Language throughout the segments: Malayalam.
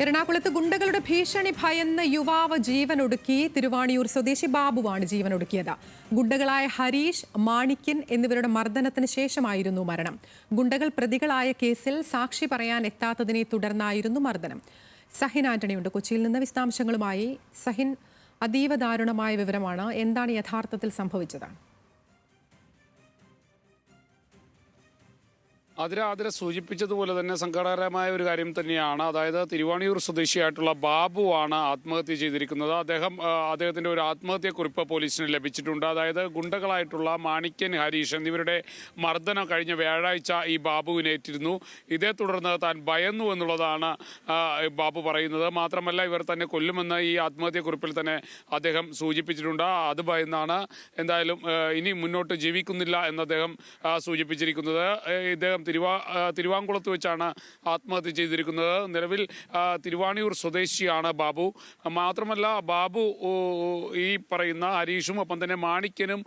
എറണാകുളത്ത് ഗുണ്ടകളുടെ ഭീഷണി ഭയന്ന് യുവാവ് ജീവനൊടുക്കി. തിരുവാണിയൂർ സ്വദേശി ബാബുവാണ് ജീവനൊടുക്കിയത്. ഗുണ്ടകളായ ഹരീഷ്, മാണിക്യൻ എന്നിവരുടെ മർദ്ദനത്തിന് ശേഷമായിരുന്നു മരണം. ഗുണ്ടകൾ പ്രതികളായ കേസിൽ സാക്ഷി പറയാൻ എത്താത്തതിനെ തുടർന്നായിരുന്നു മർദ്ദനം. സഹിൻ ആന്റണിയുണ്ട് കൊച്ചിയിൽ നിന്ന് വിശദാംശങ്ങളുമായി. സഹിൻ, അതീവ ദാരുണമായ വിവരമാണ്. എന്താണ് യഥാർത്ഥത്തിൽ സംഭവിച്ചത്? അതിരെ സൂചിപ്പിച്ചതുപോലെ തന്നെ സങ്കടകരമായ ഒരു കാര്യം തന്നെയാണ്. അതായത് തിരുവാണിയൂർ സ്വദേശിയായിട്ടുള്ള ബാബുവാണ് ആത്മഹത്യ ചെയ്തിരിക്കുന്നത്. അദ്ദേഹത്തിൻ്റെ ഒരു ആത്മഹത്യക്കുറിപ്പ് പോലീസിന് ലഭിച്ചിട്ടുണ്ട്. അതായത് ഗുണ്ടകളായിട്ടുള്ള മാണിക്യൻ, ഹരീഷ് എന്നിവരുടെ മർദ്ദനം കഴിഞ്ഞ വ്യാഴാഴ്ച ഈ ബാബുവിനേറ്റിരുന്നു. ഇതേ തുടർന്ന് താൻ ഭയന്നു എന്നുള്ളതാണ് ബാബു പറയുന്നത്. മാത്രമല്ല, ഇവർ തന്നെ കൊല്ലുമെന്ന് ഈ ആത്മഹത്യക്കുറിപ്പിൽ തന്നെ അദ്ദേഹം സൂചിപ്പിച്ചിട്ടുണ്ട്. അത് ഭയന്നാണ് എന്തായാലും ഇനി മുന്നോട്ട് ജീവിക്കുന്നില്ല എന്ന് അദ്ദേഹം സൂചിപ്പിച്ചിരിക്കുന്നത്. ഇദ്ദേഹം തിരുവാങ്കുളത്ത് വെച്ചാണ് ആത്മഹത്യ ചെയ്തിരിക്കുന്നത്. നിലവിൽ തിരുവാണിയൂർ സ്വദേശിയാണ് ബാബു. മാത്രമല്ല, ബാബു ഈ പറയുന്ന ഹരീഷും ഒപ്പം തന്നെ മാണിക്യനും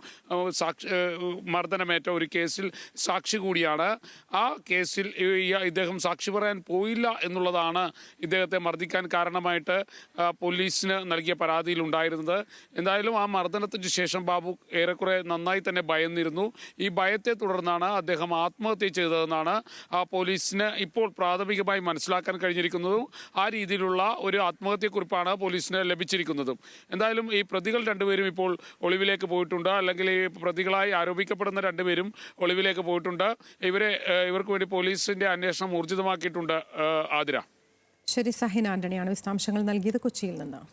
മർദ്ദനമേറ്റ ഒരു കേസിൽ സാക്ഷി കൂടിയാണ്. ആ കേസിൽ ഇദ്ദേഹം സാക്ഷി പറയാൻ പോയില്ല എന്നുള്ളതാണ് ഇദ്ദേഹത്തെ മർദ്ദിക്കാൻ കാരണമായിട്ട് പോലീസിന് നൽകിയ പരാതിയിൽ ഉണ്ടായിരുന്നത്. എന്തായാലും ആ മർദ്ദനത്തിന് ശേഷം ബാബു ഏറെക്കുറെ നന്നായി തന്നെ ഭയന്നിരുന്നു. ഈ ഭയത്തെ തുടർന്നാണ് അദ്ദേഹം ആത്മഹത്യ ചെയ്തതെന്നാണ് പോലീസിന് ഇപ്പോൾ പ്രാഥമികമായി മനസ്സിലാക്കാൻ കഴിഞ്ഞിരിക്കുന്നതും. ആ രീതിയിലുള്ള ഒരു ആത്മഹത്യക്കുറിപ്പാണ് പോലീസിന് ലഭിച്ചിരിക്കുന്നതും. എന്തായാലും ഈ പ്രതികൾ രണ്ടുപേരും ഇപ്പോൾ ഒളിവിലേക്ക് പോയിട്ടുണ്ട്. അല്ലെങ്കിൽ ഈ പ്രതികളായി ആരോപിക്കപ്പെടുന്ന രണ്ടുപേരും ഒളിവിലേക്ക് പോയിട്ടുണ്ട്. ഇവർക്ക് വേണ്ടി പോലീസിന്റെ അന്വേഷണം ഊർജിതമാക്കിയിട്ടുണ്ട്. ആതിര. ശരി, സഹിൻ ആന്റണിയാണ് വിശദാംശങ്ങൾ നൽകിയത് കൊച്ചിയിൽ നിന്ന്.